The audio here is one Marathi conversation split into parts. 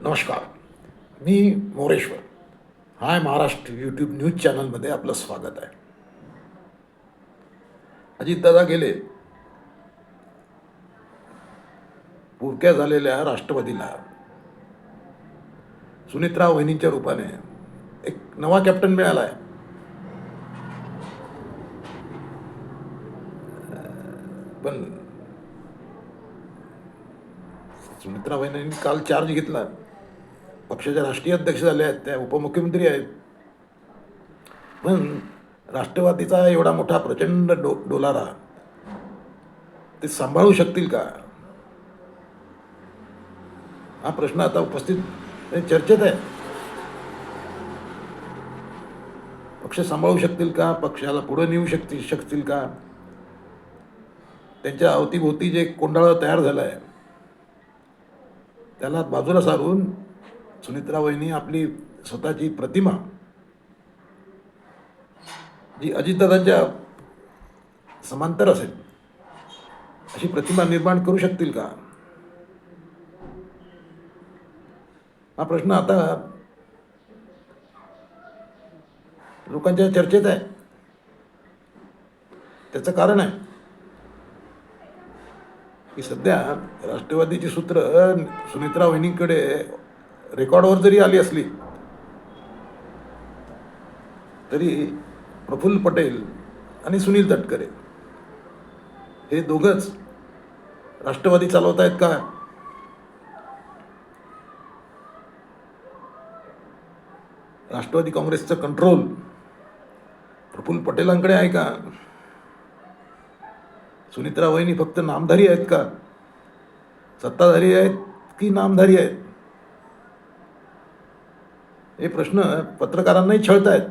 नमस्कार. मी मोरेश्वर. हाय महाराष्ट्र यूट्यूब न्यूज चॅनलमध्ये आपलं स्वागत आहे. अजितदादा गेले, पुरक्या झालेल्या राष्ट्रवादीला सुनित्रा वहिनींच्या रूपाने एक नवा कॅप्टन मिळाला आहे. पण सुनित्रा वहिनींनी काल चार्ज घेतला. पक्षाच्या राष्ट्रीय अध्यक्ष झाले आहेत, त्या उपमुख्यमंत्री आहेत. पण राष्ट्रवादीचा एवढा मोठा प्रचंड डोलारा ते सांभाळू शकतील का, हा प्रश्न आता उपस्थित चर्चेत आहे. पक्ष सांभाळू शकतील का, पक्षाला पुढे नेऊ शकतील का, त्यांच्या अवतीभोवती जे कोंडाळा तयार झाला आहे त्याला बाजूला सारून सुनित्रा वहिनी आपली स्वतःची प्रतिमा जी अजितदादांच्या समांतर असेल अशी प्रतिमा निर्माण करू शकतील का, हा प्रश्न आता लोकांच्या चर्चेत आहे. त्याचं कारण आहे की सध्या राष्ट्रवादीची सूत्र सुनित्रा वहिनींकडे रेकॉर्डवर जरी आली असली तरी प्रफुल्ल पटेल आणि सुनील तटकरे हे दोघंच राष्ट्रवादी चालवत आहेत का? राष्ट्रवादी काँग्रेसचं कंट्रोल प्रफुल्ल पटेलांकडे आहे का? सुनित्रा वहिनी फक्त नामधारी आहेत का, सत्ताधारी आहेत की नामधारी आहेत, हे प्रश्न पत्रकारांनाही छळत आहेत.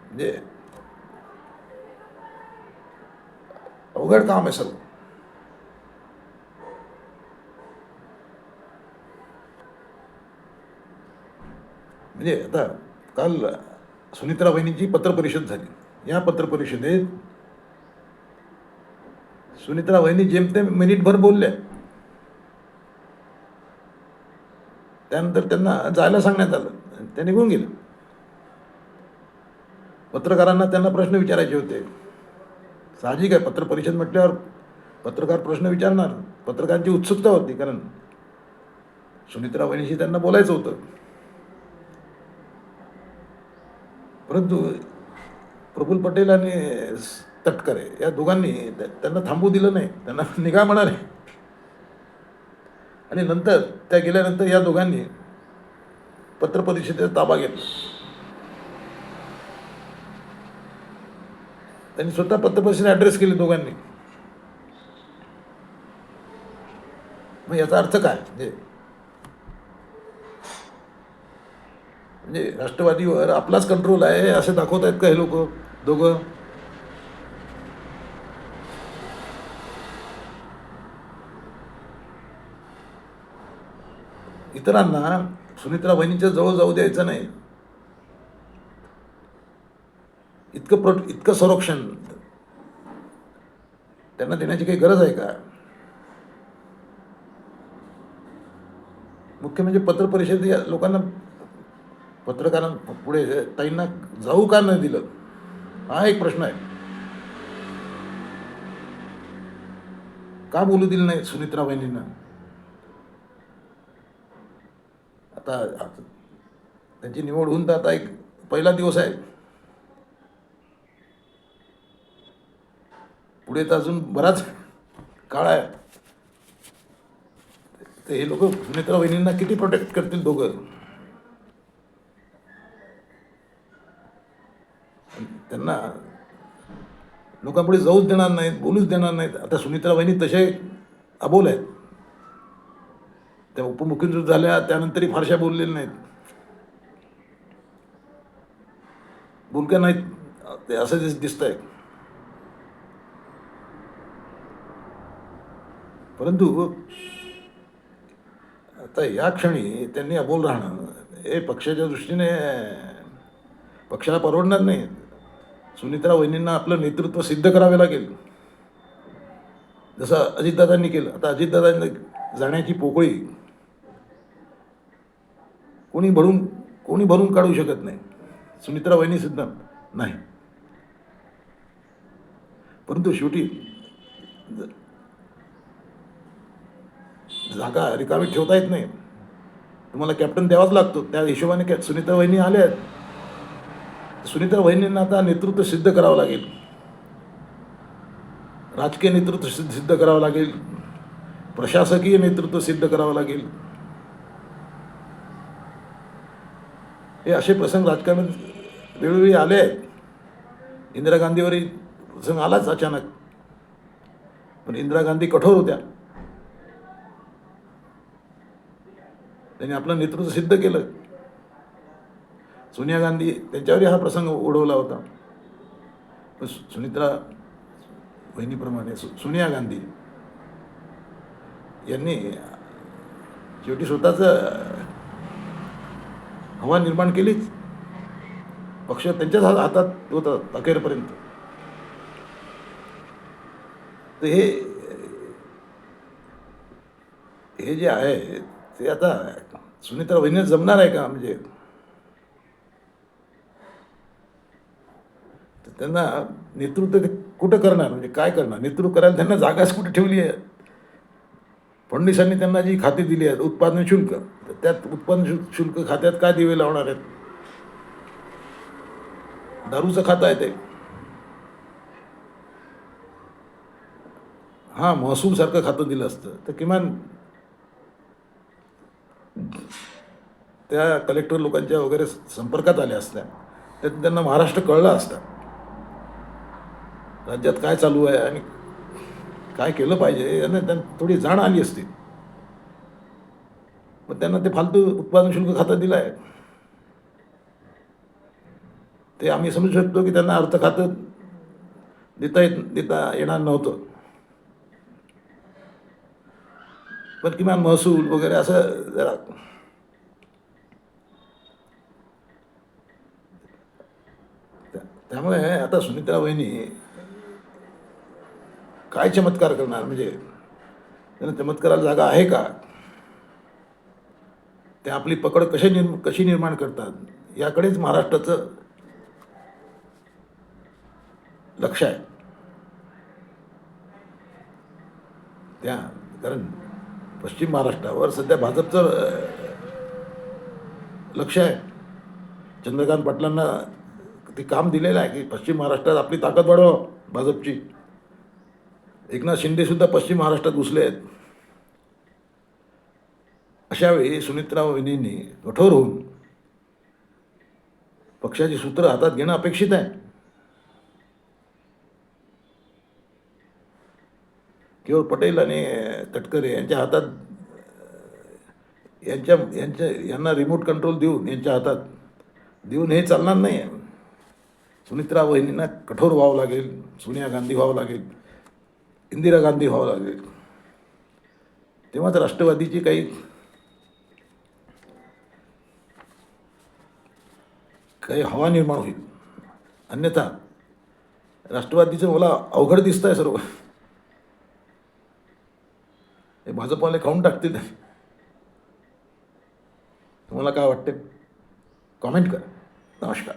म्हणजे अवघड काम आहे सर्व. म्हणजे आता काल सुनित्रा वहिनींची पत्रपरिषद झाली. या पत्रपरिषदेत सुनित्रा वहिनी जेमतेम मिनिटभर बोलल्या. त्यानंतर त्यांना जायला सांगण्यात आलं, ते निघून गेले. पत्रकारांना त्यांना प्रश्न विचारायचे होते. साहजिक आहे, पत्रपरिषद म्हटल्यावर पत्रकार प्रश्न विचारणार. पत्रकारांची उत्सुकता होती, कारण सुनित्रा वहिनीशी त्यांना बोलायचं होतं. परंतु प्रफुल्ल पटेल आणि तटकरे या दोघांनी त्यांना थांबू दिलं नाही, त्यांना निघा म्हणाले. आणि नंतर त्या गेल्यानंतर या दोघांनी पत्रपरिषदेचा ताबा घेतला. त्यांनी स्वतः पत्रपरिषदेने ॲड्रेस केले दोघांनी. मग याचा अर्थ काय? म्हणजे राष्ट्रवादीवर आपलाच कंट्रोल आहे असं दाखवत आहेत का हे लोक दोघं? इतरांना सुनित्रा वहिनीच्या जवळ जाऊ द्यायचं नाही, इतकं संरक्षण त्यांना देण्याची काही गरज आहे का? मुख्य म्हणजे पत्रपरिषद या लोकांना, पत्रकारांपुढे ताईंना जाऊ का नाही दिलं, हा एक प्रश्न आहे. का बोलू दिलं नाही सुनित्रा वहिनींना? आता त्यांची निवड होऊन तर आता एक पहिला दिवस आहे, पुढे तर अजून बराच काळ आहे. तर हे लोक सुनित्रा वहिनींना किती प्रोटेक्ट करतील दोघं? त्यांना लोकांपुढे जाऊच देणार नाहीत, बोलूच देणार नाहीत. आता सुनित्रा वहिनी तसे अबोल आहेत. त्या उपमुख्यमंत्री झाल्या त्यानंतरही फारशा बोललेल्या नाहीत, बोलक्या नाहीत, ते असं दिसत आहे. परंतु आता या क्षणी त्यांनी अबोल राहणं हे पक्षाच्या दृष्टीने पक्षाला परवडणार नाही. सुनित्रा वहिनींना आपलं नेतृत्व सिद्ध करावे लागेल. जसं अजितदादांनी केलं. आता अजितदादांनी जाण्याची पोकळी कोणी भरून काढू शकत नाही. सुनित्रा वहिनी सुद्धा नाही. परंतु शेवटी जागा रिकामी ठेवता येत नाही. तुम्हाला कॅप्टन द्यावाच लागतो. त्या हिशोबाने सुनीता वहिनी आल्या आहेत. सुनीता वहिनींना आता नेतृत्व सिद्ध करावं लागेल. राजकीय नेतृत्व सिद्ध करावं लागेल. प्रशासकीय नेतृत्व सिद्ध करावं लागेल. हे असे प्रसंग राजकारणात वेळोवेळी आले आहेत. इंदिरा गांधीवरही प्रसंग आलाच अचानक, पण इंदिरा गांधी कठोर होत्या. त्यांनी आपलं नेतृत्व सिद्ध केलं. सोनिया गांधी त्यांच्यावरही हा प्रसंग ओढवला होता. पण सुनित्रा वहिनीप्रमाणे सोनिया गांधी यांनी शेवटी स्वतःचं हवा निर्माण केलीच. पक्ष त्यांच्याच हातात होता अखेरपर्यंत. तर हे जे आहे ते आता सुनीता वहिनीला जमणार आहे का? म्हणजे त्यांना नेतृत्व ते कुठं करणार? म्हणजे काय करणार? नेतृत्व करायला त्यांना जागाच कुठे ठेवली आहे? फडणवीसांनी त्यांना जी खाती दिली आहेत उत्पादन शुल्क, तर त्यात उत्पादन शुल्क खात्यात काय दिवे लावणार आहेत? दारूचं खातं आहे ते. हां, महसूलसारखं खातं दिलं असतं तर किमान त्या कलेक्टर लोकांच्या वगैरे संपर्कात आल्या असत्या, तर त्यांना महाराष्ट्र कळला असता. राज्यात काय चालू आहे आणि काय केलं पाहिजे यांना त्यांना थोडी जाण आली असती. पण त्यांना ते फालतू उत्पादन शुल्क खातं दिलं आहे. ते आम्ही समजू शकतो की त्यांना अर्थ खातं देता येणार नव्हतं, पण किमान महसूल वगैरे असं जरा त्यामुळे आता सुनित्रा वहिनी काय चमत्कार करणार? म्हणजे त्यांना चमत्काराला जागा आहे का? ते आपली पकड कशी निर्माण करतात याकडेच महाराष्ट्राचं लक्ष आहे. कारण पश्चिम महाराष्ट्रावर सध्या भाजपचं लक्ष आहे. चंद्रकांत पाटलांना ते काम दिलेलं आहे की पश्चिम महाराष्ट्रात आपली ताकद वाढवा भाजपची. एकनाथ शिंदेसुद्धा पश्चिम महाराष्ट्रात घुसले आहेत. अशावेळी सुनित्रा वहिनींनी कठोर होऊन पक्षाची सूत्र हातात घेणं अपेक्षित आहे. केवळ पटेल आणि तटकरे यांच्या हातात यांना रिमोट कंट्रोल देऊन यांच्या हातात देऊन हे चालणार नाही आहे. सुनित्रा वहिनींना कठोर व्हावं लागेल. सोनिया गांधी व्हावं लागेल. इंदिरा गांधी व्हावं लागेल. तेव्हाच राष्ट्रवादीची काही हवा निर्माण होईल. अन्यथा राष्ट्रवादीचं मला अवघड दिसत आहे सर्व. हे भाजपवाले खाऊन टाकतील. तुम्हाला काय वाटते? कॉमेंट करा. नमस्कार.